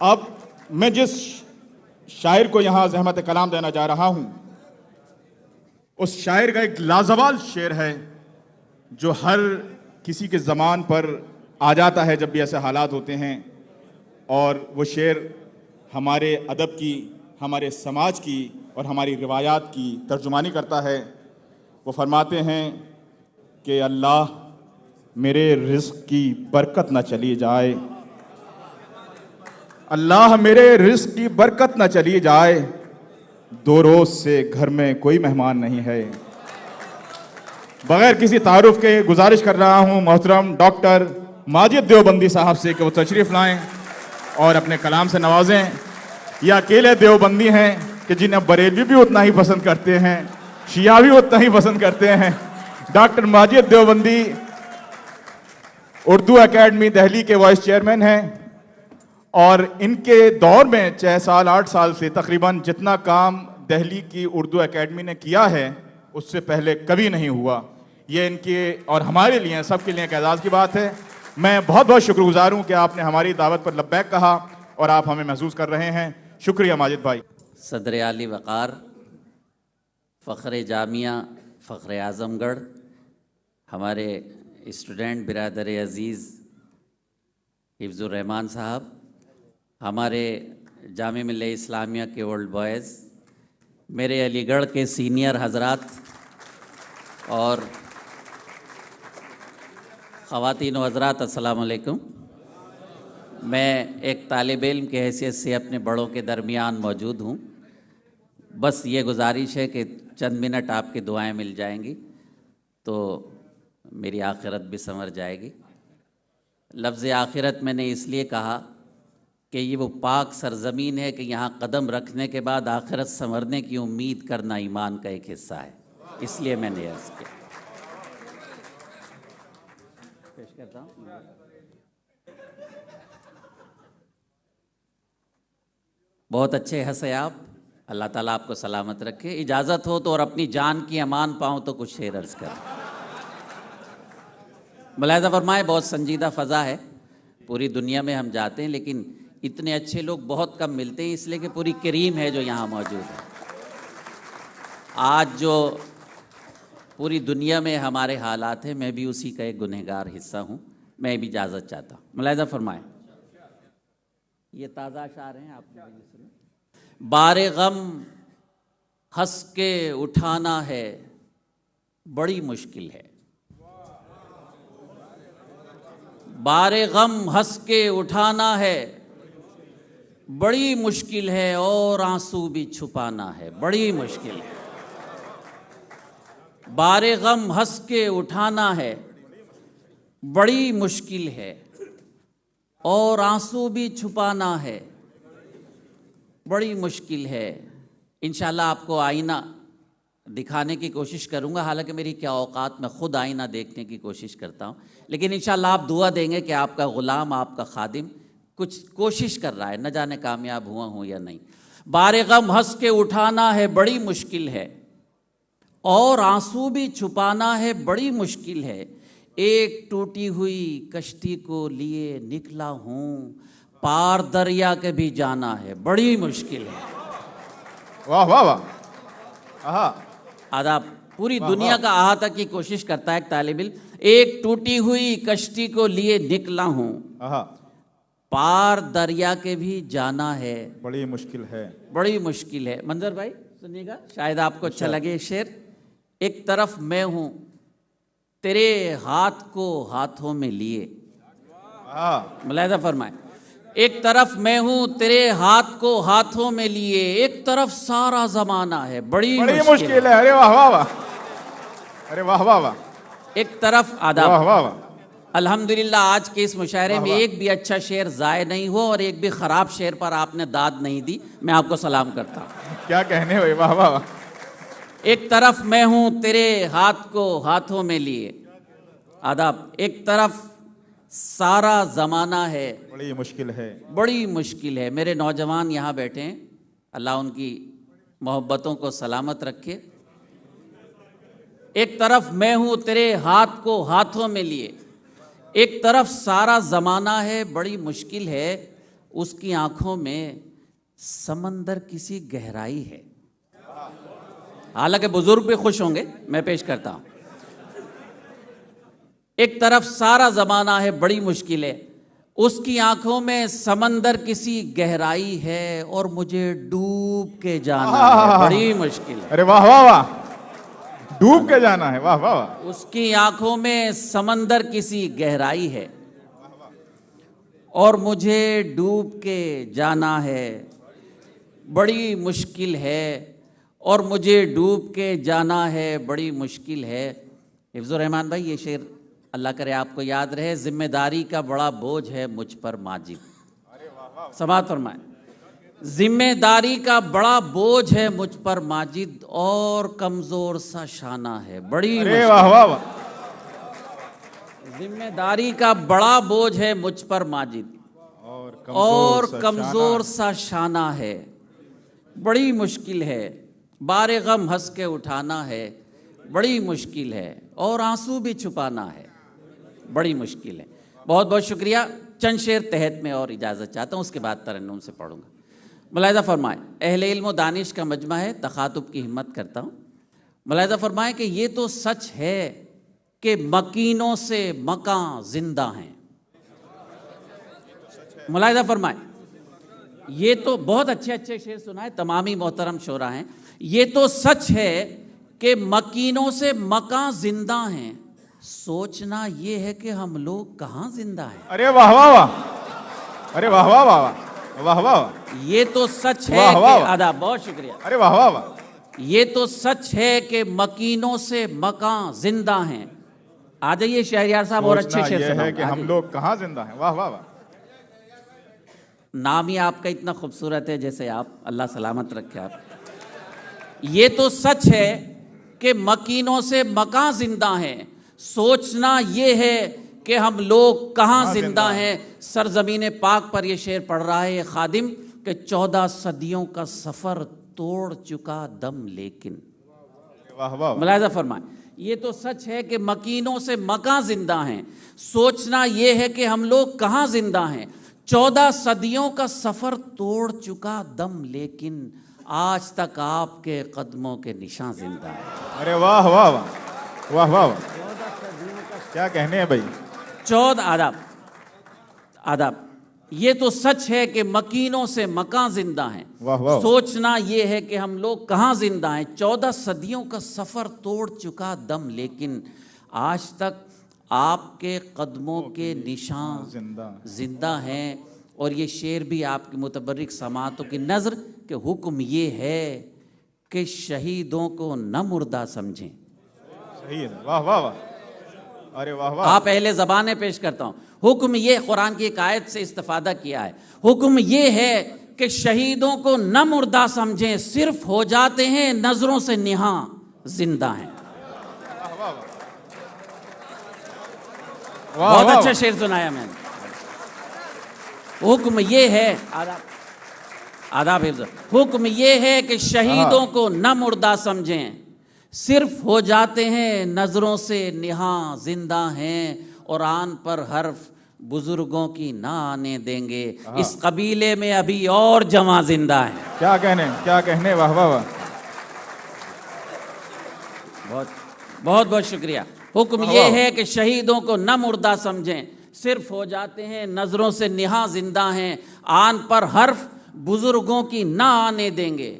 اب میں جس شاعر کو یہاں زحمت کلام دینا جا رہا ہوں، اس شاعر کا ایک لازوال شعر ہے جو ہر کسی کے زبان پر آ جاتا ہے جب بھی ایسے حالات ہوتے ہیں، اور وہ شعر ہمارے ادب کی، ہمارے سماج کی اور ہماری روایات کی ترجمانی کرتا ہے۔ وہ فرماتے ہیں کہ اللہ میرے رزق کی برکت نہ چلی جائے، اللہ میرے رزق کی برکت نہ چلی جائے، 2 روز سے گھر میں کوئی مہمان نہیں ہے۔ بغیر کسی تعارف کے گزارش کر رہا ہوں محترم ڈاکٹر ماجد دیوبندی صاحب سے کہ وہ تشریف لائیں اور اپنے کلام سے نوازیں۔ یہ اکیلے دیوبندی ہیں کہ جنہیں بریلوی بھی اتنا ہی پسند کرتے ہیں، شیعہ بھی اتنا ہی پسند کرتے ہیں۔ ڈاکٹر ماجد دیوبندی اردو اکیڈمی دہلی کے وائس چیئرمین ہیں، اور ان کے دور میں 6 سال 8 سال سے تقریباً جتنا کام دہلی کی اردو اکیڈمی نے کیا ہے اس سے پہلے کبھی نہیں ہوا۔ یہ ان کے اور ہمارے لیے، سب کے لیے ایک اعزاز کی بات ہے۔ میں بہت بہت شکر گزار ہوں کہ آپ نے ہماری دعوت پر لبیک کہا اور آپ ہمیں محظوظ کر رہے ہیں۔ شکریہ ماجد بھائی۔ صدر عالی وقار، فخر جامعہ فخر اعظم گڑھ، ہمارے اسٹوڈنٹ برادر عزیز حفظ الرحمان صاحب، ہمارے جامعہ ملیہ اسلامیہ کے اولڈ بوائز، میرے علی گڑھ کے سینئر حضرات اور خواتین و حضرات، السلام علیکم۔ میں ایک طالب علم کی حیثیت سے اپنے بڑوں کے درمیان موجود ہوں۔ بس یہ گزارش ہے کہ چند منٹ آپ کی دعائیں مل جائیں گی تو میری آخرت بھی سنور جائے گی۔ لفظ آخرت میں نے اس لیے کہا کہ یہ وہ پاک سرزمین ہے کہ یہاں قدم رکھنے کے بعد آخرت سنورنے کی امید کرنا ایمان کا ایک حصہ ہے، اس لیے میں نے عرض کیا۔ پیش کرتا ہوں۔ بہت اچھے ہنسے آپ، اللہ تعالیٰ آپ کو سلامت رکھے۔ اجازت ہو تو اور اپنی جان کی امان پاؤں تو کچھ شعر عرض کریں۔ ملاحظہ فرمائے، بہت سنجیدہ فضا ہے، پوری دنیا میں ہم جاتے ہیں لیکن اتنے اچھے لوگ بہت کم ملتے ہیں، اس لیے کہ پوری کریم ہے جو یہاں موجود ہے۔ آج جو پوری دنیا میں ہمارے حالات ہیں، میں بھی اسی کا ایک گنہگار حصہ ہوں، میں بھی اجازت چاہتا ہوں۔ ملاحظہ فرمائیں، یہ تازہ اشعار ہیں، آپ نے بھی سنے۔ بار غم ہنس کے اٹھانا ہے بڑی مشکل ہے، بار غم ہنس کے اٹھانا ہے بڑی مشکل ہے، اور آنسو بھی چھپانا ہے بڑی مشکل ہے۔ بار غم ہنس کے اٹھانا ہے بڑی مشکل ہے، اور آنسو بھی چھپانا ہے بڑی مشکل ہے۔ انشاءاللہ آپ کو آئینہ دکھانے کی کوشش کروں گا، حالانکہ میری کیا اوقات، میں خود آئینہ دیکھنے کی کوشش کرتا ہوں، لیکن انشاءاللہ آپ دعا دیں گے کہ آپ کا غلام، آپ کا خادم کچھ کوشش کر رہا ہے، نہ جانے کامیاب ہوا ہوں یا نہیں۔ بار غم ہنس کے اٹھانا ہے بڑی مشکل ہے، اور آنسو بھی چھپانا ہے بڑی مشکل ہے، ایک ٹوٹی ہوئی کشتی کو لیے نکلا ہوں، پار دریا کے بھی جانا ہے بڑی مشکل ہے۔ واہ واہ واہ۔ آداب، پوری دنیا کا احاطہ کی کوشش کرتا ہے ایک طالب علم۔ ایک ٹوٹی ہوئی کشتی کو لیے نکلا ہوں، پار دریا کے بھی جانا ہے بڑی مشکل ہے، بڑی مشکل ہے۔ منظر بھائی سنیے گا، شاید آپ کو اچھا لگے شعر۔ ایک طرف میں ہوں تیرے ہاتھ کو ہاتھوں میں لیے، ملاحظہ فرمائیں، ایک طرف میں ہوں تیرے ہاتھ کو ہاتھوں میں لیے، ایک طرف سارا زمانہ ہے بڑی مشکل ہے۔ ارے واہ واہ واہ، ارے واہ واہ واہ۔ ایک طرف آداب، واہ واہ واہ۔ الحمدللہ آج کے اس مشاعرے میں ایک بھی اچھا شعر ضائع نہیں ہوا، اور ایک بھی خراب شعر پر آپ نے داد نہیں دی، میں آپ کو سلام کرتا ہوں۔ کیا کہنے ہوئے، واہ واہ واہ۔ ایک طرف میں ہوں تیرے ہاتھ کو ہاتھوں میں لیے، آداب، ایک طرف سارا زمانہ ہے بڑی مشکل ہے، بڑی مشکل ہے۔ میرے نوجوان یہاں بیٹھے ہیں، اللہ ان کی محبتوں کو سلامت رکھے۔ ایک طرف میں ہوں تیرے ہاتھ کو ہاتھوں میں لیے، ایک طرف سارا زمانہ ہے بڑی مشکل ہے، اس کی آنکھوں میں سمندر کسی گہرائی ہے. حالانکہ بزرگ بھی خوش ہوں گے, میں پیش کرتا ہوں. ایک طرف سارا زمانہ ہے بڑی مشکل ہے, اس کی آنکھوں میں سمندر کسی گہرائی ہے اور مجھے ڈوب کے جانا ہے, بڑی مشکل ہے. ارے واہ واہ واہ, ڈوب کے جانا ہے, واہ واہ واہ. اس کی آنکھوں میں سمندر کسی گہرائی ہے اور مجھے ڈوب کے جانا ہے, بڑی مشکل ہے, اور مجھے ڈوب کے جانا ہے, بڑی مشکل ہے. حفظ الرحمان بھائی, یہ شعر اللہ کرے آپ کو یاد رہے. ذمہ داری کا بڑا بوجھ ہے مجھ پر ماجد. سماعت فرمائیں. ذمہ داری کا بڑا بوجھ ہے مجھ پر ماجد اور کمزور سا شانہ ہے, بڑی ارے واہ واہ واہ. ذمہ داری کا بڑا بوجھ ہے مجھ پر ماجد اور کمزور سا شانہ ہے, بڑی مشکل ہے. بار غم ہنس کے اٹھانا ہے, بڑی مشکل ہے, اور آنسو بھی چھپانا ہے, بڑی مشکل ہے. بہت بہت شکریہ. چند شعر تحت میں اور اجازت چاہتا ہوں, اس کے بعد ترنم سے پڑھوں گا. ملاحظہ فرمائیں, اہل علم و دانش کا مجمع ہے, تخاطب کی ہمت کرتا ہوں. ملاحظہ فرمائیں کہ یہ تو سچ ہے کہ مکینوں سے مکاں زندہ ہیں. ملاحظہ فرمائیں, یہ تو بہت اچھے اچھے شعر سنائے, تمامی محترم شعراء ہیں. یہ تو سچ ہے کہ مکینوں سے مکاں زندہ ہیں, سوچنا یہ ہے کہ ہم لوگ کہاں زندہ ہیں. ارے واہ واہ واہ, ارے واہ واہ واہ, واہ واہ. یہ تو سچ ہے کہ آداب, بہت شکریہ. ارے واہ واہ واہ. یہ تو سچ ہے کہ مکینوں سے مکاں زندہ ہیں. آ جائیے شہریار صاحب, اور اچھے شعر یہ ہے کہ سناؤں. ہم لوگ کہاں زندہ ہیں, واہ واہ واہ. نام ہی آپ کا اتنا خوبصورت ہے, جیسے آپ, اللہ سلامت رکھے آپ. یہ تو سچ ہے کہ مکینوں سے مکاں زندہ ہیں, سوچنا یہ ہے کہ ہم لوگ کہاں زندہ ہیں. سرزمین پاک پر یہ شعر پڑھ رہا ہے خادم کہ 14 صدیوں کا سفر توڑ چکا دم لیکن. واہ واہ. ملاحظہ فرمائیں, یہ تو سچ ہے کہ مکینوں سے مکاں زندہ ہیں, سوچنا یہ ہے کہ ہم لوگ کہاں زندہ ہیں. 14 صدیوں کا سفر توڑ چکا دم لیکن آج تک آپ کے قدموں کے نشان زندہ ہیں. ارے واہ واہ واہ, واہ واہ واہ. کیا کہنے ہیں بھائی. 14 آداب, آداب. یہ تو سچ ہے کہ مکینوں سے مکاں زندہ ہیں, واہ واہ. سوچنا یہ ہے کہ ہم لوگ کہاں زندہ ہیں. 14 صدیوں کا سفر توڑ چکا دم لیکن آج تک آپ کے قدموں کے نشان زندہ ہیں. اور یہ شعر بھی آپ کی متبرک سماعتوں کی نظر کہ حکم یہ ہے کہ شہیدوں کو نہ مردہ سمجھیں. صحیح ہے, واہ واہ واہ. ارے واہ واہ. آپ اہل زبانیں پیش کرتا ہوں. حکم یہ, قرآن کی ایک آیت سے استفادہ کیا ہے, حکم یہ ہے کہ شہیدوں کو نہ مردہ سمجھیں, صرف ہو جاتے ہیں نظروں سے نہاں زندہ ہیں. بہت اچھا شعر سنایا میں نے. حکم یہ ہے, آداب حفظ, حکم یہ ہے کہ شہیدوں کو نہ مردہ سمجھیں, صرف ہو جاتے ہیں نظروں سے نہاں زندہ ہیں, اور آن پر حرف بزرگوں کی نہ آنے دیں گے, اس قبیلے میں ابھی اور جواں زندہ ہیں. کیا کہنے, کیا کہنے, واہ واہ واہ. بہت بہت شکریہ. حکم یہ ہے کہ شہیدوں کو نہ مردہ سمجھیں, صرف ہو جاتے ہیں نظروں سے نہاں زندہ ہیں, آن پر حرف بزرگوں کی نہ آنے دیں گے,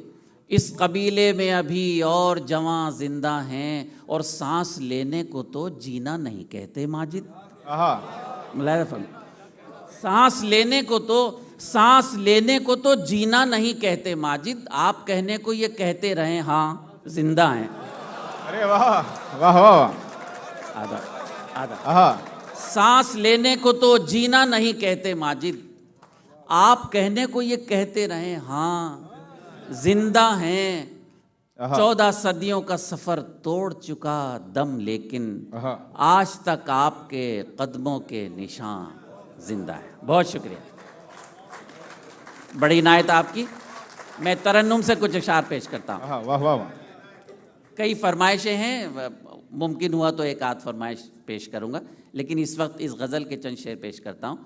اس قبیلے میں ابھی اور جواں زندہ ہیں, اور سانس لینے کو تو جینا نہیں کہتے ماجد. سانس لینے کو تو جینا نہیں کہتے ماجد, آپ کہنے کو یہ کہتے رہیں ہاں زندہ ہیں. ارے واہ واہ واہ. سانس لینے کو تو جینا نہیں کہتے ماجد, آپ کہنے کو یہ کہتے رہیں ہاں زندہ ہیں. 14 صدیوں کا سفر توڑ چکا دم لیکن آج تک آپ کے قدموں کے نشان زندہ ہیں. بہت شکریہ, بڑی عنایت آپ کی. میں ترنم سے کچھ اشعار پیش کرتا ہوں. واہ واہ. کئی فرمائشیں ہیں, ممکن ہوا تو ایک آدھ فرمائش پیش کروں گا, لیکن اس وقت اس غزل کے چند شعر پیش کرتا ہوں.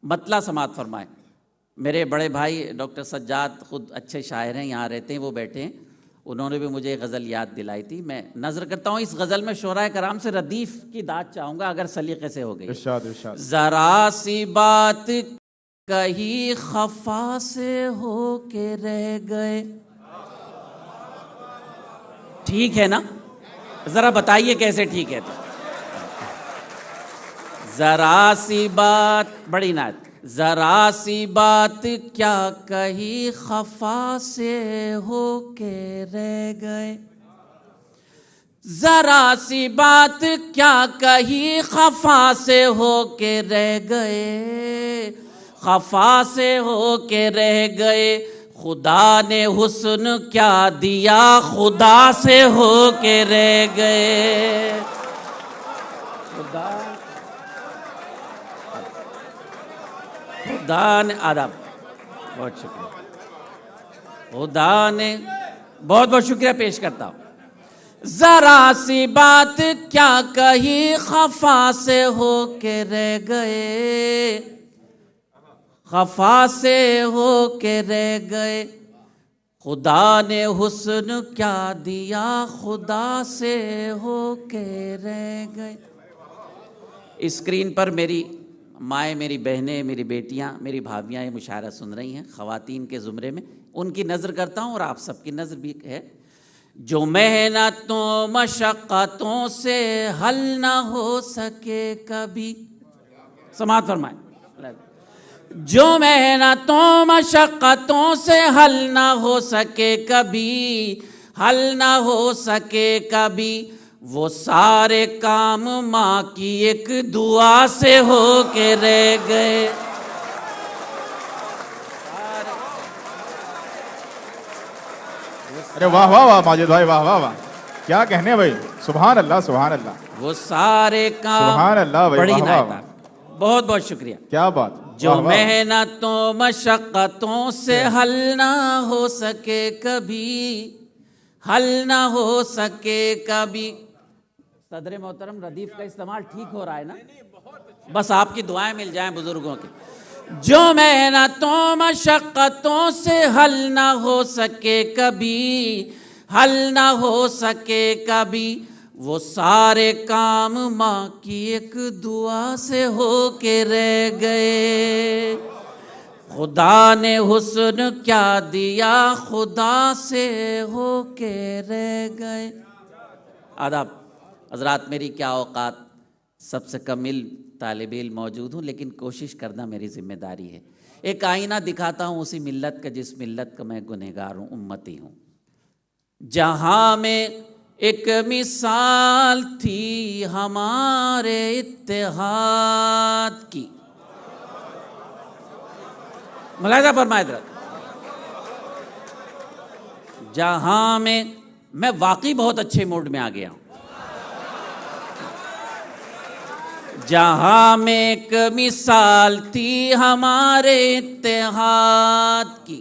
مطلع سماعت فرمائیں۔ میرے بڑے بھائی ڈاکٹر سجاد خود اچھے شاعر ہیں، یہاں رہتے ہیں، وہ بیٹھے ہیں، انہوں نے بھی مجھے ایک غزل یاد دلائی تھی۔ میں نظر کرتا ہوں اس غزل میں شعراء کرام سے ردیف کی داد چاہوں گا اگر سلیقے سے ہو گئی۔ ارشاد ارشاد۔ ذرا سی بات کہیں خفا سے ہو کے رہ گئے، ٹھیک ہے نا؟ ذرا بتائیے کیسے ٹھیک ہے؟ تو ذرا سی بات، بڑی نعت، ذرا سی بات کیا کہیں خفا سے ہو کے رہ گئے، ذرا سی بات کیا کہیں خفا سے ہو کے رہ گئے، خفا سے ہو کے رہ گئے، خدا نے حسن کیا دیا خدا سے ہو کے رہ گئے، خدا نے آداب، بہت شکریہ، خدا نے بہت بہت شکریہ پیش کرتا ہوں۔ ذرا سی بات کیا کہیں خفا سے ہو کے رہ گئے، خفا سے ہو کے رہ گئے، خدا نے حسن کیا دیا خدا سے ہو کے رہ گئے۔ اسکرین پر میری مائیں، میری بہنیں، میری بیٹیاں، میری بھابیاں یہ مشاعرہ سن رہی ہیں، خواتین کے زمرے میں، ان کی نظر کرتا ہوں اور آپ سب کی نظر بھی ہے۔ جو محنتوں مشقتوں سے حل نہ ہو سکے کبھی، سماعت فرمائیں، جو محنتوں مشقتوں سے حل نہ ہو سکے کبھی، حل نہ ہو سکے کبھی، وہ سارے کام ماں کی ایک دعا سے ہو کے رہ گئے۔ ارے واہ واہ واہ ماجد بھائی، واہ واہ واہ، کیا کہنے بھائی، سبحان اللہ سبحان اللہ، وہ سارے کام، سبحان اللہ بھائی، بڑی واہ واہ واہ، نعت، بہت بہت شکریہ۔ کیا بات، جو واہ واہ۔ محنتوں مشقتوں سے حل نہ ہو سکے کبھی، حل نہ ہو سکے کبھی، صدر محترم ردیف کا استعمال ٹھیک ہو رہا ہے نا؟ بس آپ کی دعائیں مل جائیں بزرگوں کی۔ جو محنتوں مشقتوں سے حل نہ ہو سکے کبھی، حل نہ ہو سکے کبھی، وہ سارے کام ماں کی ایک دعا سے ہو کے رہ گئے، خدا نے حسن کیا دیا خدا سے ہو کے رہ گئے۔ آداب حضرات، میری کیا اوقات، سب سے کم علم طالب علم موجود ہوں، لیکن کوشش کرنا میری ذمہ داری ہے۔ ایک آئینہ دکھاتا ہوں اسی ملت کا جس ملت کا میں گنہگار ہوں، امتی ہوں۔ جہاں میں ایک مثال تھی ہمارے اتحاد کی، ملاحظہ فرمائے حضرت، جہاں میں واقعی بہت اچھے موڈ میں آ گیا ہوں، جہاں میں ایک مثال تھی ہمارے اتحاد کی،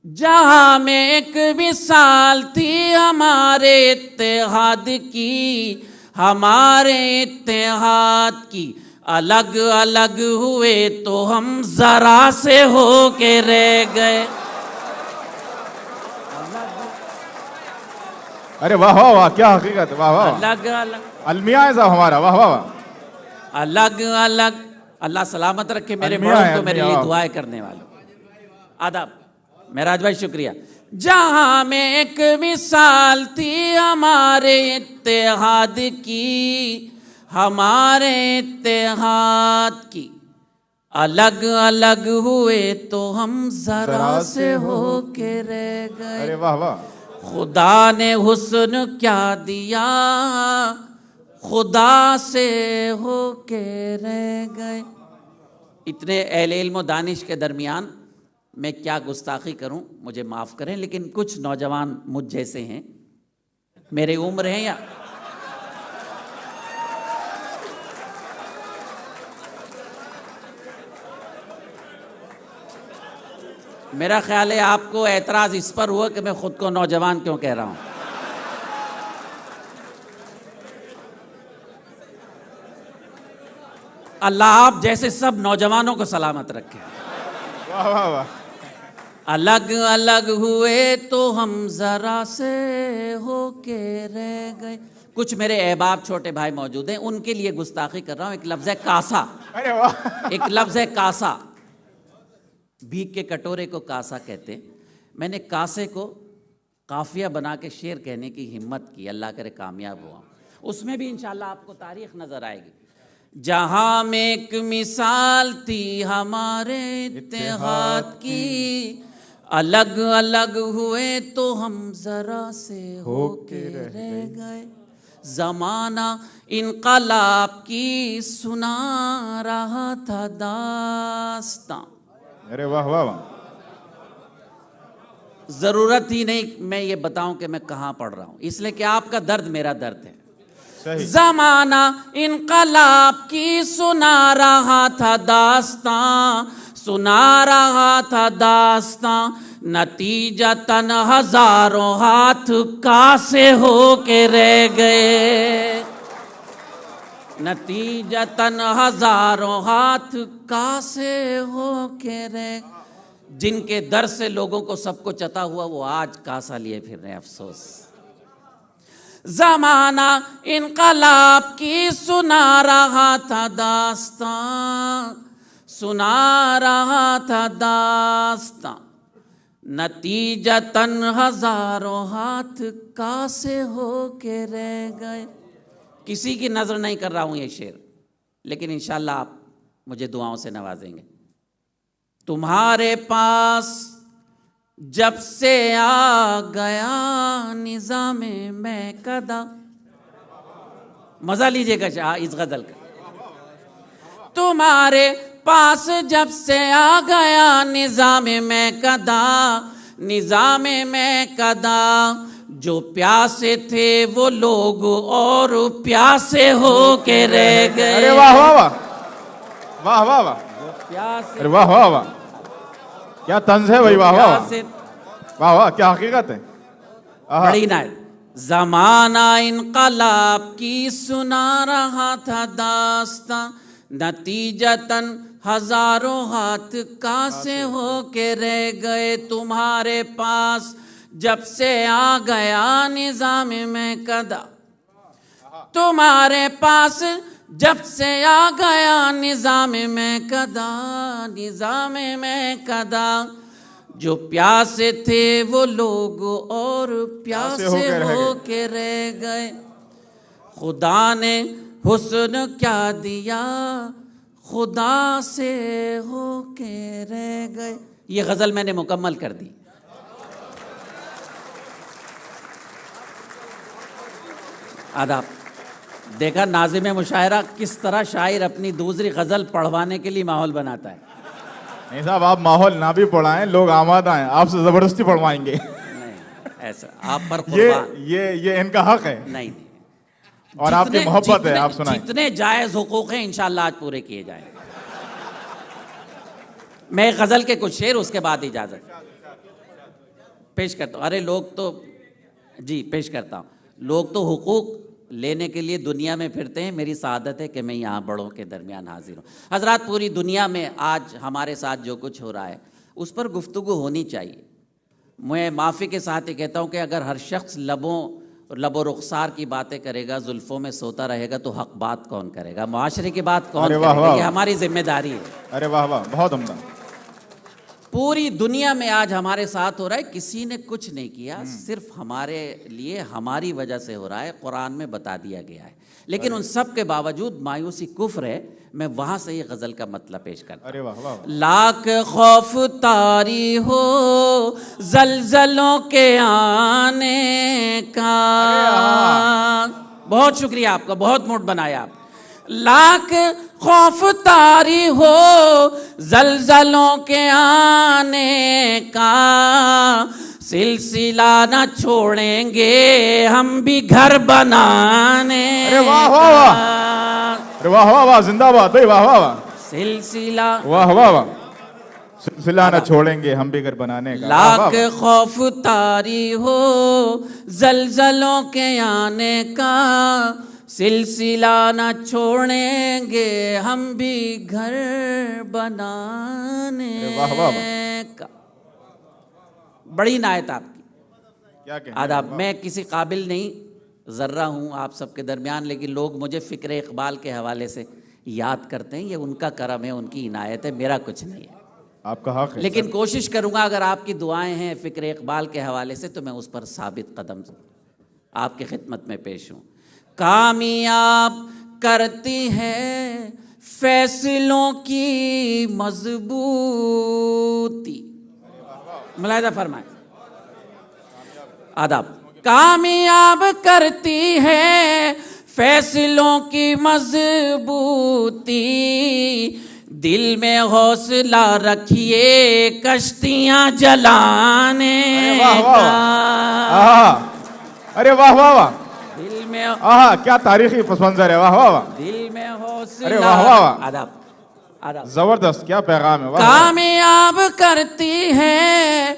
جہاں میں ایک مثال تھی ہمارے اتحاد کی، ہمارے اتحاد کی، الگ الگ ہوئے تو ہم ذرا سے ہو کے رہ گئے۔ ارے واہ واہ واہ، کیا حقیقت، واہ واہ، الگ الگ، المیہ ہے صاحب ہمارا، واہ واہ واہ، الگ الگ، اللہ سلامت رکھے میرے المیہ بڑوں ہے، کو، میرے المیہ، لیے دعائیں کرنے والوں۔ آداب معراج بھائی، شکریہ۔ جہاں میں ایک مثال تھی ہمارے اتحاد کی، ہمارے اتحاد کی، الگ الگ ہوئے تو ہم ذرا سے ہو کے رہ گئے، ارے واہ واہ، خدا نے حسن کیا دیا خدا سے ہو کے رہ گئے۔ اتنے اہل علم و دانش کے درمیان میں کیا گستاخی کروں، مجھے معاف کریں، لیکن کچھ نوجوان مجھ جیسے ہیں، میرے عمر ہیں یا میرا خیال ہے آپ کو اعتراض اس پر ہوا کہ میں خود کو نوجوان کیوں کہہ رہا ہوں۔ اللہ آپ جیسے سب نوجوانوں کو سلامت رکھے. واہ واہ واہ. الگ الگ ہوئے تو ہم ذرا سے ہو کے رہ گئے. کچھ میرے احباب چھوٹے بھائی موجود ہیں, ان کے لیے گستاخی کر رہا ہوں. ایک لفظ ہے کاسا, ارے واہ. ایک لفظ ہے کاسا. بھیک کے کٹورے کو کاسا کہتے ہیں. میں نے کاسے کو قافیہ بنا کے شعر کہنے کی ہمت کی, اللہ کرے کامیاب ہوا. اس میں بھی انشاءاللہ آپ کو تاریخ نظر آئے گی. جہاں میں ایک مثال تھی ہمارے اتحاد کی, الگ الگ ہوئے تو ہم ذرا سے ہو کے رہ گئے. زمانہ انقلاب کی سنا رہا تھا داستاں. ارے واہ واہ واہ. ضرورت ہی نہیں میں یہ بتاؤں کہ میں کہاں پڑھ رہا ہوں, اس لیے کہ آپ کا درد میرا درد ہے. صحیح. زمانہ انقلاب کی سنا رہا تھا داستاں, سنا رہا تھا داستاں, نتیجتاً ہزاروں ہاتھ کاسے ہو کے رہ گئے. نتیجتاً ہزاروں ہاتھ کاسے ہو کے رہ. جن کے در سے لوگوں کو سب کچھ عطا ہوا وہ آج کاسا لیے پھر رہے, افسوس. زمانہ انقلاب کی سنا رہا تھا داستاں, سنا رہا تھا داستاں, نتیجتاً ہزاروں ہاتھ کاسے ہو کے رہ گئے. کسی کی نظر نہیں کر رہا ہوں یہ شعر, لیکن انشاءاللہ آپ مجھے دعاؤں سے نوازیں گے. تمہارے پاس جب سے آ گیا نظام میں قدا. مزہ لیجئے گا اس غزل کا. تمہارے پاس جب سے آ گیا نظام میں قدا, نظام میں قدا, جو پیاسے تھے وہ لوگ اور پیاسے ہو کے رہ گئے. ارے واہ واہ واہ. واہ واہ واہ. پیاسے ارے واہ واہ واہ. کیا طنز ہے بھائی. واہ واہ واہ. پیاسے واہ واہ. کیا حقیقت ہے. بڑی نائت. زمانہ انقلاب کی سنا رہا تھا داستاں, نتیجتاً ہزاروں ہاتھ کاسے ہو کے رہ گئے. تمہارے پاس جب سے آ گیا نظام میں قدا, تمہارے پاس جب سے آ گیا نظام میں قدا, نظام میں قدا, جو پیاسے تھے وہ لوگ اور پیاسے ہو کے رہ گئے. خدا نے حسن کیا دیا خدا سے ہو کے رہ گئے. یہ غزل میں نے مکمل کر دی. آداب. دیکھا ناظم مشاعرہ کس طرح شاعر اپنی دوسری غزل پڑھوانے کے لیے ماحول بناتا ہے. نہیں صاحب, آپ ماحول نہ بھی پڑھائیں, لوگ آمادہ ہیں, آپ سے زبردستی پڑھوائیں گے. نہیں ایسا آپ پر قربان. یہ ان کا حق ہے. نہیں, اور آپ کی محبت ہے. آپ سنائیں. جتنے جائز حقوق ہیں انشاءاللہ آج پورے کیے جائیں گے. میں غزل کے کچھ شعر, اس کے بعد اجازت پیش کرتا ہوں. ارے لوگ تو جی پیش کرتا ہوں. لوگ تو حقوق لینے کے لیے دنیا میں پھرتے ہیں, میری سعادت ہے کہ میں یہاں بڑوں کے درمیان حاضر ہوں. حضرات, پوری دنیا میں آج ہمارے ساتھ جو کچھ ہو رہا ہے اس پر گفتگو ہونی چاہیے. میں معافی کے ساتھ یہ کہتا ہوں کہ اگر ہر شخص لب و رخسار کی باتیں کرے گا, زلفوں میں سوتا رہے گا, تو حق بات کون کرے گا, معاشرے کی بات کون کرے گا. یہ ہماری ذمہ داری ہے. ارے واہ واہ, بہت عمدہ. پوری دنیا میں آج ہمارے ساتھ ہو رہا ہے, کسی نے کچھ نہیں کیا, صرف ہمارے لیے ہماری وجہ سے ہو رہا ہے, قرآن میں بتا دیا گیا ہے. لیکن ان سب کے باوجود مایوسی کفر ہے. میں وہاں سے یہ غزل کا مطلب پیش کرتا ہوں. ارے واہ واہ. لاکھ خوف طاری ہو زلزلوں کے آنے کا. بہت شکریہ آپ کا, بہت موڈ بنایا آپ. لاکھ خوف طاری ہو زلزلوں کے آنے کا, سلسلہ نہ چھوڑیں گے ہم بھی گھر بنانے. ارے واہ واہ واہ. ارے واہ واہ واہ. زندہ باد بھائی. واہ واہ واہ. سلسلہ. واہ واہ واہ. سلسلہ نہ چھوڑیں گے ہم بھی گھر بنانے کا. لاکھ خوف طاری ہو زلزلوں کے آنے کا, سلسلہ نہ چھوڑیں گے ہم بھی گھر بنانے واہ واہ کا. بڑی نعت آپ کی. کیا کہنے. آداب. میں کسی قابل نہیں ذرہ ہوں آپ سب کے درمیان، لیکن لوگ مجھے فکر اقبال کے حوالے سے یاد کرتے ہیں. یہ ان کا کرم ہے، ان کی عنایت ہے، میرا کچھ نہیں ہے. آپ کا حق ہے. لیکن کوشش کروں گا اگر آپ کی دعائیں ہیں فکر اقبال کے حوالے سے تو میں اس پر ثابت قدم آپ کی خدمت میں پیش ہوں. کامیاب کرتی ہے فیصلوں کی مضبوطی. ملاحظہ فرمائیں. آداب. کامیاب کرتی ہے فیصلوں کی مضبوطی، دل میں حوصلہ رکھیے کشتیاں جلانے واہ واہ کا. آہا. ارے واہ واہ واہ. دل میں آہا کیا تاریخی پس منظر ہے. واہ واہ واہ. دل میں حوصلہ. ارے واہ واہ واہ. آداب. آداب. زبردست کیا پیغام ہے. واہ واہ. کامیاب کرتی ہے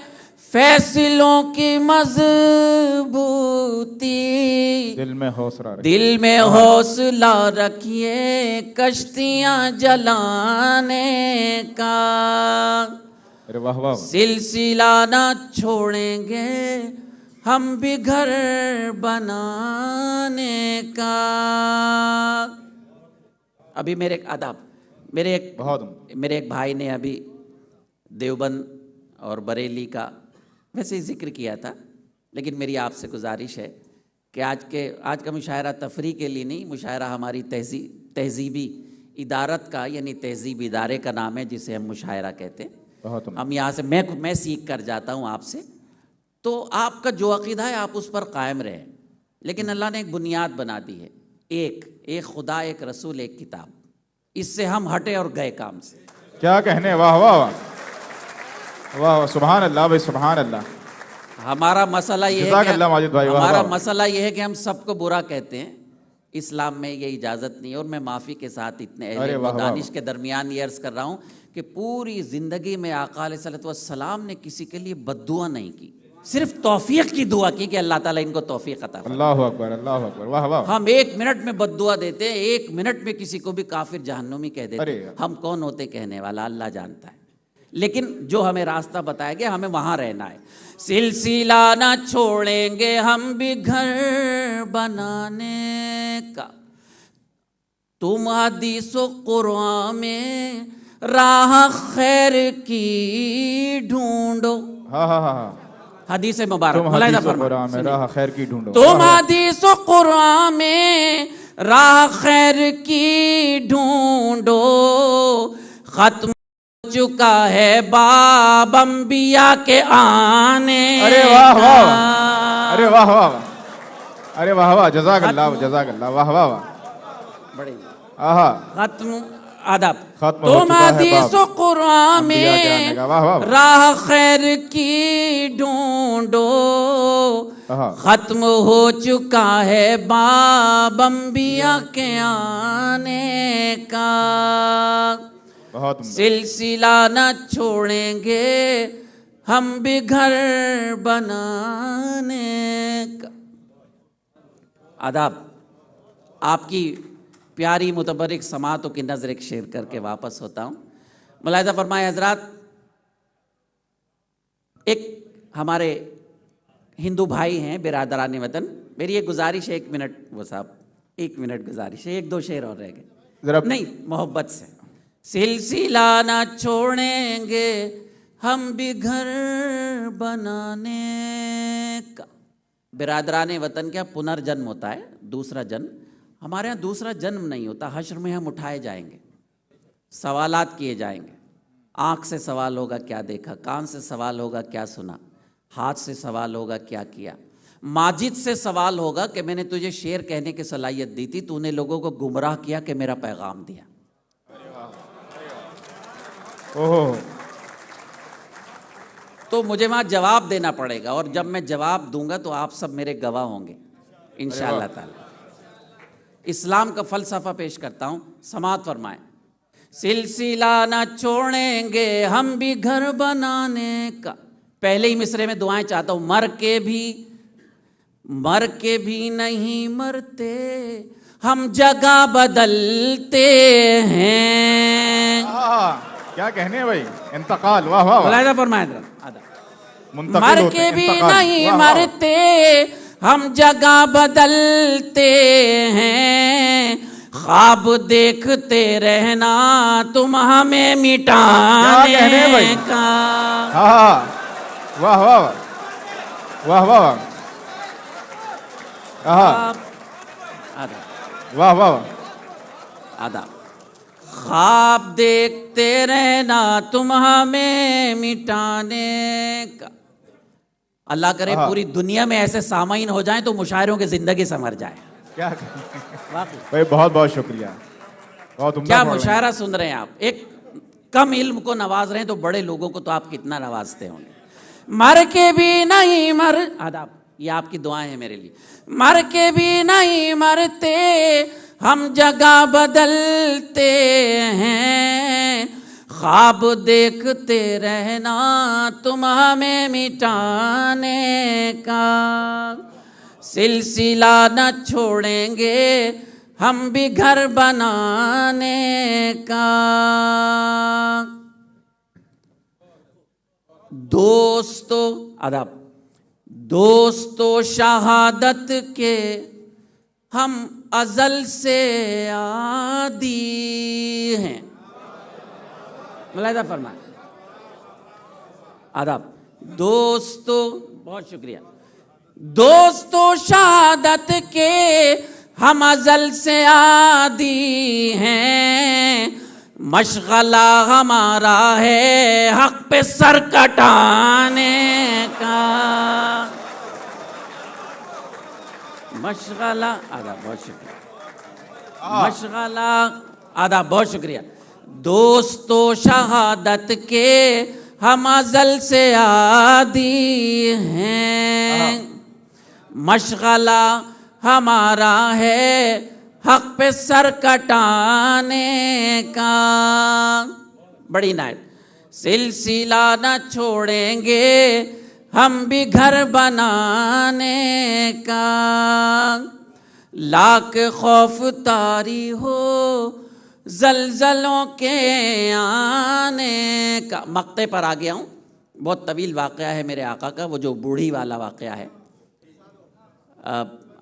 فیصلوں کی مضبوطی، دل میں حوصلہ رکھیں. دل میں حوصلہ رکھیے کشتیاں جلانے کا. ارے واہ واہ واہ. سلسلہ نہ چھوڑیں گے ہم بھی گھر بنانے کا. ابھی میرے آداب. میرے ایک بھائی نے ابھی دیوبند اور بریلی کا ویسے ہی ذکر کیا تھا، لیکن میری آپ سے گزارش ہے کہ آج کا مشاعرہ تفریح کے لیے نہیں، مشاعرہ ہماری تہذیبی ادارت کا، یعنی تہذیب ادارے کا نام ہے جسے ہم مشاعرہ کہتے ہیں. ہم یہاں سے میں سیکھ کر جاتا ہوں آپ سے، تو آپ کا جو عقیدہ ہے آپ اس پر قائم رہیں. لیکن اللہ نے ایک بنیاد بنا دی ہے، ایک خدا، ایک رسول، ایک کتاب. اس سے ہم ہٹے اور گئے کام سے. کیا کہنے. واہ واہ واہ. واہ سبحان اللہ بھائی، سبحان اللہ. ہمارا مسئلہ یہ ہے جزاک کہ اللہ ماجد بھائی. واہ ہمارا واہ. مسئلہ یہ ہے کہ ہم سب کو برا کہتے ہیں. اسلام میں یہ اجازت نہیں ہے. اور میں معافی کے ساتھ اتنے ارے اہل واہ واہ. دانش کے درمیان یہ عرض کر رہا ہوں کہ پوری زندگی میں آقا علیہ الصلوۃ والسلام نے کسی کے لیے بد دعا نہیں کی، صرف توفیق کی دعا کی کہ اللہ تعالیٰ ان کو توفیق عطا فرمائے. اللہ اکبر. اللہ اکبر. واہ واہ. ہم 1 منٹ میں بد دعا دیتے ہیں، 1 منٹ میں کسی کو بھی کافر جہنمی کہہ دیتے ہیں. ہم کون ہوتے کہنے والا، اللہ جانتا ہے. لیکن جو ہمیں راستہ بتایا گیا ہمیں وہاں رہنا ہے. سلسلہ نہ چھوڑیں گے ہم بھی گھر بنانے کا، تم حدیث و قرآن میں راہ خیر کی ڈھونڈو. ہاں ہاں ہاں. حدیث مبارک. تم ملاحظہ حدیث و فرمائیں. قرآن میں راہ خیر کی ڈھونڈو. تم حدیث و قرآن میں راہ خیر کی ڈھونڈو، ختم ہو چکا ہے باب انبیاء کے آنے. ارے واہ واہ. ارے واہ واہ. ارے واہ واہ. جزاک اللہ. جزاک اللہ. واہ واہ واہ. بڑے آہا. ختم. آداب. ختم ہو تم چکا ہے حدیث و قرآن انبیاء کے آنے میں کا. واہ واہ. راہ خیر کی ڈھونڈو، آہا. ختم ہو چکا ہے باب انبیاء کے آنے کا. بہت عمدہ. سلسلہ نہ چھوڑیں گے ہم بھی گھر بنانے کا. آداب. آپ کی پیاری متبرک سماعتوں کی نظر ایک شعر کر کے واپس ہوتا ہوں. ملاحظہ فرمائے حضرات، ایک ہمارے ہندو بھائی ہیں برادران وطن، میری ایک گزارش ہے 1 منٹ. وہ صاحب 1 منٹ گزارش ہے، 1-2 شعر اور رہ گئے. ذرا نہیں، محبت سے. سلسلہ نہ چھوڑیں گے ہم بھی گھر بنانے کا. برادران وطن کیا پنرجنم ہوتا ہے، دوسرا جنم. ہمارے ہاں دوسرا جنم نہیں ہوتا. حشر میں ہم اٹھائے جائیں گے، سوالات کیے جائیں گے. آنکھ سے سوال ہوگا کیا دیکھا، کان سے سوال ہوگا کیا سنا، ہاتھ سے سوال ہوگا کیا کیا. ماجد سے سوال ہوگا کہ میں نے تجھے شعر کہنے کی صلاحیت دی تھی، تو نے لوگوں کو گمراہ کیا کہ میرا پیغام دیا. تو مجھے وہاں جواب دینا پڑے گا، اور جب میں جواب دوں گا تو آپ سب میرے گواہ ہوں گے انشاءاللہ تعالی. اسلام کا فلسفہ پیش کرتا ہوں، سماعت فرمائیں. سلسلہ نہ چھوڑیں گے ہم بھی گھر بنانے کا. پہلے ہی مصرے میں دعائیں چاہتا ہوں. مر کے بھی نہیں مرتے، ہم جگہ بدلتے ہیں. کیا کہنے ہیں بھائی, انتقال, واہ واہ واہ, ملاحظہ فرمائیں ذرا. منتقل مر ہوتے کے ہیں, بھی انتقال, نہیں واہ واہ. مرتے, ہم جگہ بدلتے ہیں. خواب دیکھتے رہنا تم ہمیں مٹانے کیا کہنے ہیں بھئی؟ کا. ہاں, واہ واہ واہ, واہ واہ واہ, واہ واہ واہ. آداب. خواب دیکھتے رہنا تم ہمیں مٹانے کا. اللہ کرے پوری دنیا میں ایسے سامعین ہو جائیں تو مشاعروں کی زندگی سنور جائے. کیا واقعی بھائی, بہت بہت شکریہ, بہت عمدہ کیا پڑھ رہے ہیں. مشاعرہ سن رہے ہیں آپ. ایک کم علم کو نواز رہے ہیں تو بڑے لوگوں کو تو آپ کتنا نوازتے ہوں گے. مر کے بھی نہیں آداب, یہ آپ کی دعائیں ہیں میرے لیے. مر کے بھی نہیں مرتے, ہم جگہ بدلتے ہیں. خواب دیکھتے رہنا تم ہمیں مٹانے کا. سلسلہ نہ چھوڑیں گے ہم بھی گھر بنانے کا. دوستو آداب. دوستو شہادت کے ہم ازل سے عادی ہیں. ملاحظہ فرمائیں. آداب. دوستو, بہت شکریہ. دوستو شہادت کے ہم ازل سے عادی ہیں. مشغلہ ہمارا ہے حق پہ سر کٹانے کا. مشغلہ, آداب, بہت شکریہ. مشغلہ, آداب, بہت شکریہ. دوستو شہادت کے ہم ازل سے عادی ہیں. مشغلہ ہمارا ہے حق پہ سر کٹانے کا. بڑی نائب. سلسلہ نہ چھوڑیں گے ہم بھی گھر بنانے کا. لاکھ خوف طاری ہو زلزلوں کے آنے کا. مقطع پر آ گیا ہوں, بہت طویل واقعہ ہے میرے آقا کا, وہ جو بوڑھی والا واقعہ ہے.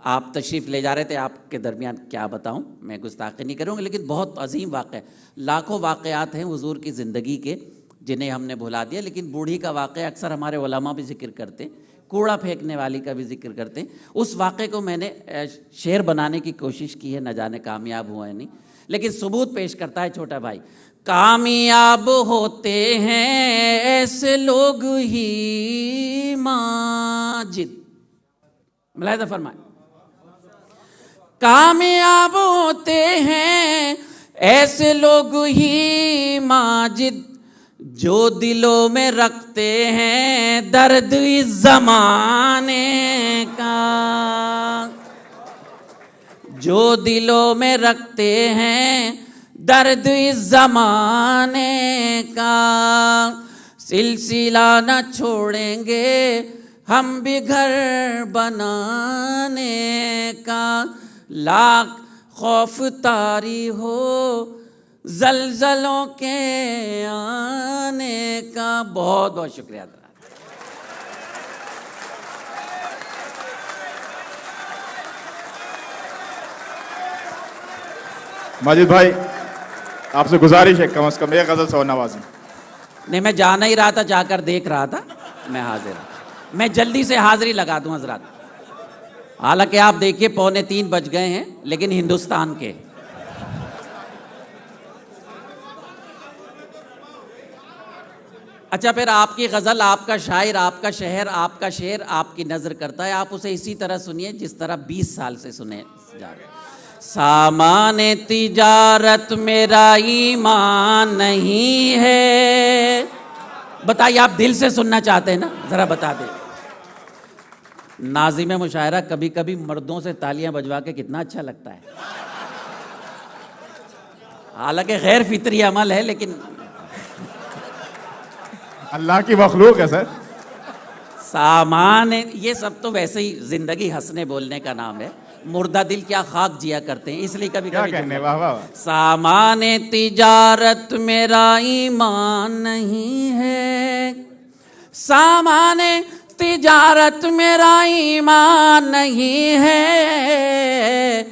آپ تشریف لے جا رہے تھے, آپ کے درمیان کیا بتاؤں, میں گستاخی نہیں کروں گا, لیکن بہت عظیم واقعہ ہے. لاکھوں واقعات ہیں حضور کی زندگی کے جنہیں ہم نے بھلا دیا, لیکن بوڑھی کا واقعہ اکثر ہمارے علماء بھی ذکر کرتے ہیں, کوڑا پھینکنے والی کا بھی ذکر کرتے ہیں. اس واقعے کو میں نے شعر بنانے کی کوشش کی ہے, نہ جانے کامیاب ہوا ہے نہیں, لیکن ثبوت پیش کرتا ہے چھوٹا بھائی. کامیاب ہوتے ہیں ایسے لوگ ہی ماجد. ملاحظہ فرمائیں. کامیاب ہوتے ہیں ایسے لوگ ہی ماجد, جو دلوں میں رکھتے ہیں درد اس زمانے کا. جو دلوں میں رکھتے ہیں درد اس زمانے کا. سلسلہ نہ چھوڑیں گے ہم بھی گھر بنانے کا. لاکھ خوف طاری ہو زلزلوں کے آنے کا. بہت بہت شکریہ. ماجد بھائی, آپ سے گزارش ہے کم از کم ایک غزل سے اور نوازیں. نہیں, میں جانا ہی رہا تھا, جا کر دیکھ رہا تھا, میں حاضر ہوں. میں جلدی سے حاضری لگا دوں حضرات. حالانکہ آپ دیکھیے 2:45 بج گئے ہیں, لیکن ہندوستان کے. اچھا, پھر آپ کی غزل, آپ کا شاعر, آپ کا شہر, آپ کا شعر آپ کی نظر کرتا ہے. آپ اسے اسی طرح سنیے جس طرح 20 سال سے سنے جا رہے ہیں. سامان تجارت میرا ایمان نہیں ہے. بتائیے, آپ دل سے سننا چاہتے ہیں نا, ذرا بتا دیں. ناظم مشاعرہ کبھی کبھی مردوں سے تالیاں بجوا کے کتنا اچھا لگتا ہے. حالانکہ غیر فطری عمل ہے, لیکن اللہ کی مخلوق ہے سر. سامان, یہ سب تو ویسے ہی زندگی ہنسنے بولنے کا نام ہے. مردہ دل کیا خاک جیا کرتے ہیں، اس لیے کبھی کیا کبھی کہنے، واہ واہ واہ۔ سامان تجارت میرا ایمان نہیں ہے، سامان تجارت میرا ایمان نہیں ہے،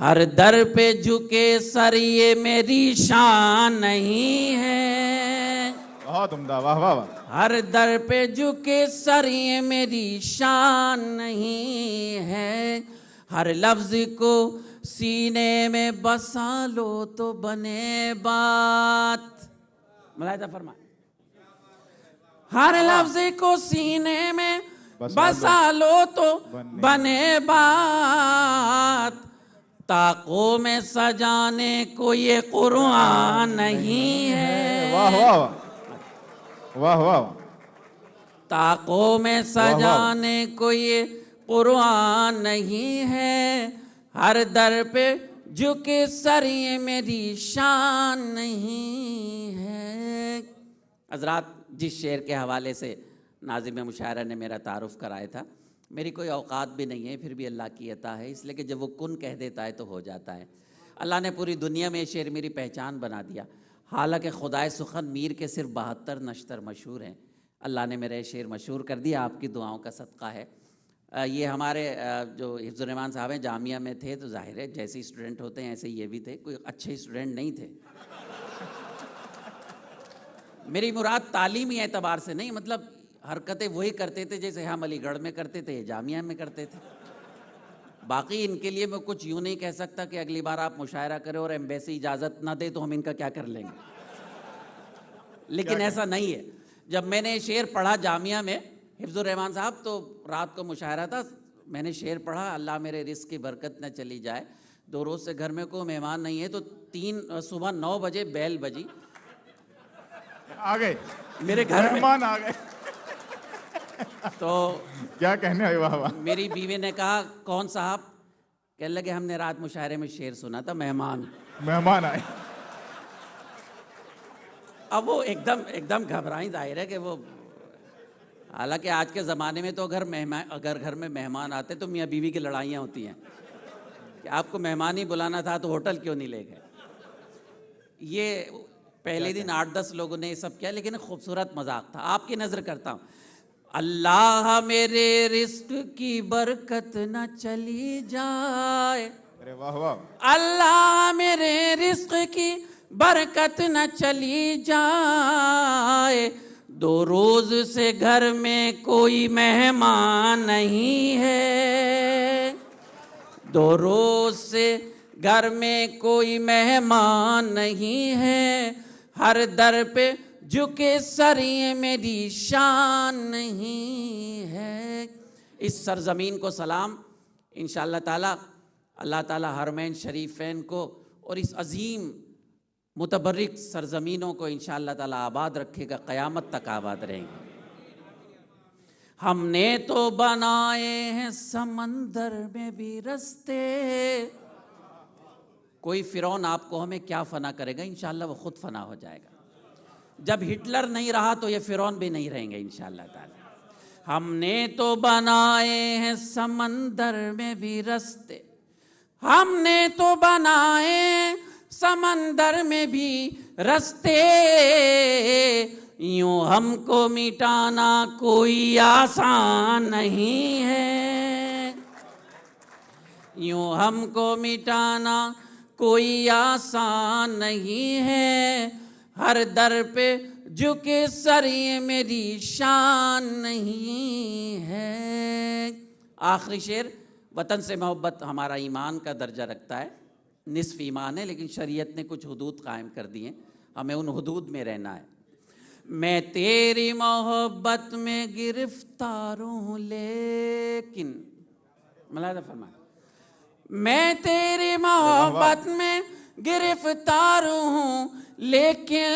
ہر در پہ جھکے سر یہ میری شان نہیں ہے، بہت عمدہ، واہ واہ واہ۔ ہر در پہ جھکے سر یہ میری شان نہیں ہے، ہر لفظ کو سینے میں بسا لو تو بنے بات، ملاحظہ فرما، ہر لفظ کو سینے میں بسا لو تو بنے بات، طاقوں میں سجانے کو یہ قرآن نہیں ہے، واہ واہ واہ، واہ واہ واہ۔ طاقوں میں سجانے کو یہ قرآن نہیں ہے، ہر در پہ جھکے سر یہ میری شان نہیں ہے۔ حضرات، جس شعر کے حوالے سے ناظم مشاعرہ نے میرا تعارف کرایا تھا، میری کوئی اوقات بھی نہیں ہے، پھر بھی اللہ کی عطا ہے، اس لیے کہ جب وہ کن کہہ دیتا ہے تو ہو جاتا ہے۔ اللہ نے پوری دنیا میں یہ شعر میری پہچان بنا دیا، حالانکہ خدائے سخن میر کے صرف 72 نشتر مشہور ہیں، اللہ نے میرا یہ شعر مشہور کر دیا، آپ کی دعاؤں کا صدقہ ہے۔ یہ ہمارے جو حفظ الرحمان صاحب ہیں جامعہ میں تھے، تو ظاہر ہے جیسے اسٹوڈنٹ ہوتے ہیں ایسے یہ بھی تھے، کوئی اچھے اسٹوڈنٹ نہیں تھے، میری مراد تعلیمی اعتبار سے نہیں، مطلب حرکتیں وہی کرتے تھے جیسے ہم علی گڑھ میں کرتے تھے، جامعہ میں کرتے تھے۔ باقی ان کے لیے میں کچھ یوں نہیں کہہ سکتا کہ اگلی بار آپ مشاعرہ کریں اور ایمبیسی اجازت نہ دے تو ہم ان کا کیا کر لیں گے، لیکن ایسا نہیں ہے۔ جب میں نے شعر پڑھا جامعہ میں حفظ الرحمان صاحب، تو رات کو مشاعرہ تھا، میں نے شعر پڑھا، اللہ میرے رزق کی برکت نہ چلی جائے، 2 روز سے گھر میں کوئی مہمان نہیں ہے، تو صبح 9 بجے بیل بجی، آ گئے میرے گھر میں، مہمان آ گئے، تو کیا کہنے، واہ واہ۔ میری بیوی نے کہا کون صاحب؟ کہنے لگے ہم نے رات مشاعرے میں شعر سنا تھا، مہمان آئے۔ اب وہ ایک دم گھبرائیں، ظاہر ہے کہ وہ، حالانکہ آج کے زمانے میں تو اگر گھر میں مہمان آتے تو میاں بیوی کی لڑائیاں ہوتی ہیں کہ آپ کو مہمان ہی بلانا تھا تو ہوٹل کیوں نہیں لے گئے۔ یہ پہلے دن 8-10 لوگوں نے یہ سب کیا، لیکن خوبصورت مذاق تھا۔ آپ کی نظر کرتا ہوں، اللہ میرے رزق کی برکت نہ چلی جائے، ارے واہ واہ، اللہ میرے رزق کی برکت نہ چلی جائے، 2 روز سے گھر میں کوئی مہمان نہیں ہے، 2 روز سے گھر میں کوئی مہمان نہیں ہے، ہر در پہ جھکے سر یہ میری شان نہیں ہے۔ اس سرزمین کو سلام، انشاءاللہ تعالی اللہ تعالی حرمین شریفین کو اور اس عظیم متبرک سرزمینوں کو انشاءاللہ تعالی آباد رکھے گا، قیامت تک آباد رہیں گے۔ ہم نے تو بنائے ہیں سمندر میں بھی رستے، کوئی فرعون آپ کو ہمیں کیا فنا کرے گا، انشاءاللہ وہ خود فنا ہو جائے گا۔ جب ہٹلر نہیں رہا تو یہ فرعون بھی نہیں رہیں گے انشاءاللہ تعالی۔ ہم نے تو بنائے ہیں سمندر میں بھی رستے، ہم نے تو بنائے سمندر میں بھی رستے، یوں ہم کو مٹانا کوئی آسان نہیں ہے، یوں ہم کو مٹانا کوئی آسان نہیں ہے، ہر در پہ جھکے سر یہ میری شان نہیں ہے۔ آخری شعر، وطن سے محبت ہمارا ایمان کا درجہ رکھتا ہے، نصف ایمان ہے، لیکن شریعت نے کچھ حدود قائم کر دی ہیں، ہمیں ان حدود میں رہنا ہے۔ میں تیری محبت میں گرفتار ہوں لیکن، ملاحظہ فرمائیں، میں تیری محبت میں گرفتار ہوں لیکن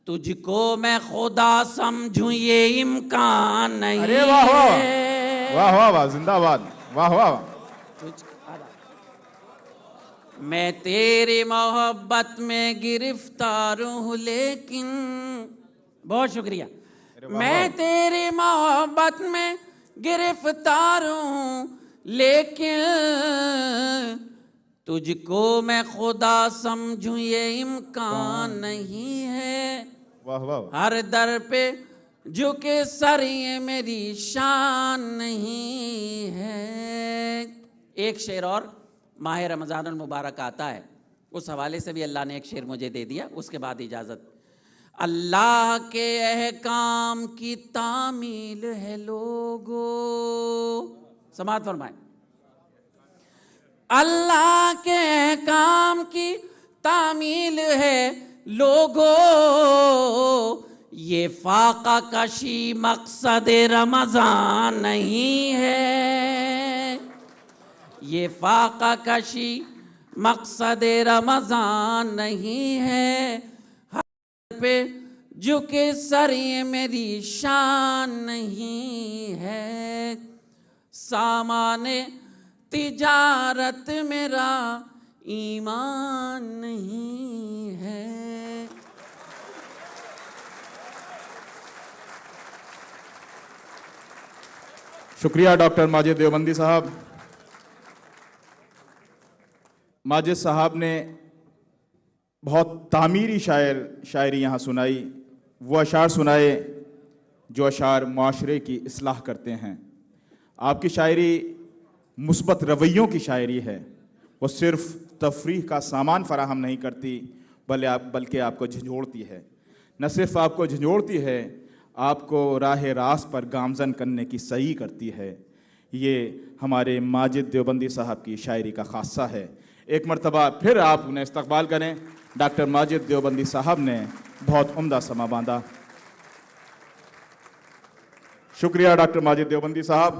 تجھ کو میں خدا سمجھوں یہ امکان نہیں ارے واہ واہ ہے۔ واہ واہ واہ، زندہ باد، واہ واہ۔ میں تیری محبت میں گرفتار ہوں لیکن، بہت شکریہ، میں تیری محبت میں گرفتار ہوں لیکن تجھ کو میں خدا سمجھوں یہ امکان نہیں ہے. واہ واہ. ہر در پہ جھکے سر یہ میری شان نہیں ہے. ایک شعر اور ماہ رمضان المبارک آتا ہے، اس حوالے سے بھی اللہ نے ایک شعر مجھے دے دیا، اس کے بعد اجازت. اللہ کے احکام کی تعمیل ہے لوگو، سماعت فرمائیں. اللہ کے احکام کی تعمیل ہے لوگو، یہ فاقہ کشی مقصد رمضان نہیں ہے. یہ فاقہ کشی مقصد رمضان نہیں ہے. ہر پہ جھکے سر یہ میری شان نہیں ہے. سامان تجارت میرا ایمان نہیں ہے. شکریہ ڈاکٹر ماجد دیوبندی صاحب. ماجد صاحب نے بہت تعمیری شاعری یہاں سنائی، وہ اشعار سنائے جو اشعار معاشرے کی اصلاح کرتے ہیں. آپ کی شاعری مثبت رویوں کی شاعری ہے، وہ صرف تفریح کا سامان فراہم نہیں کرتی بلکہ آپ کو جھنجھوڑتی ہے. نہ صرف آپ کو جھنجھوڑتی ہے، آپ کو راہ راست پر گامزن کرنے کی صحیح کرتی ہے. یہ ہمارے ماجد دیوبندی صاحب کی شاعری کا خاصہ ہے. ایک مرتبہ پھر آپ انہیں استقبال کریں. ڈاکٹر ماجد دیوبندی صاحب نے بہت عمدہ سما باندھا. شکریہ ڈاکٹر ماجد دیوبندی صاحب.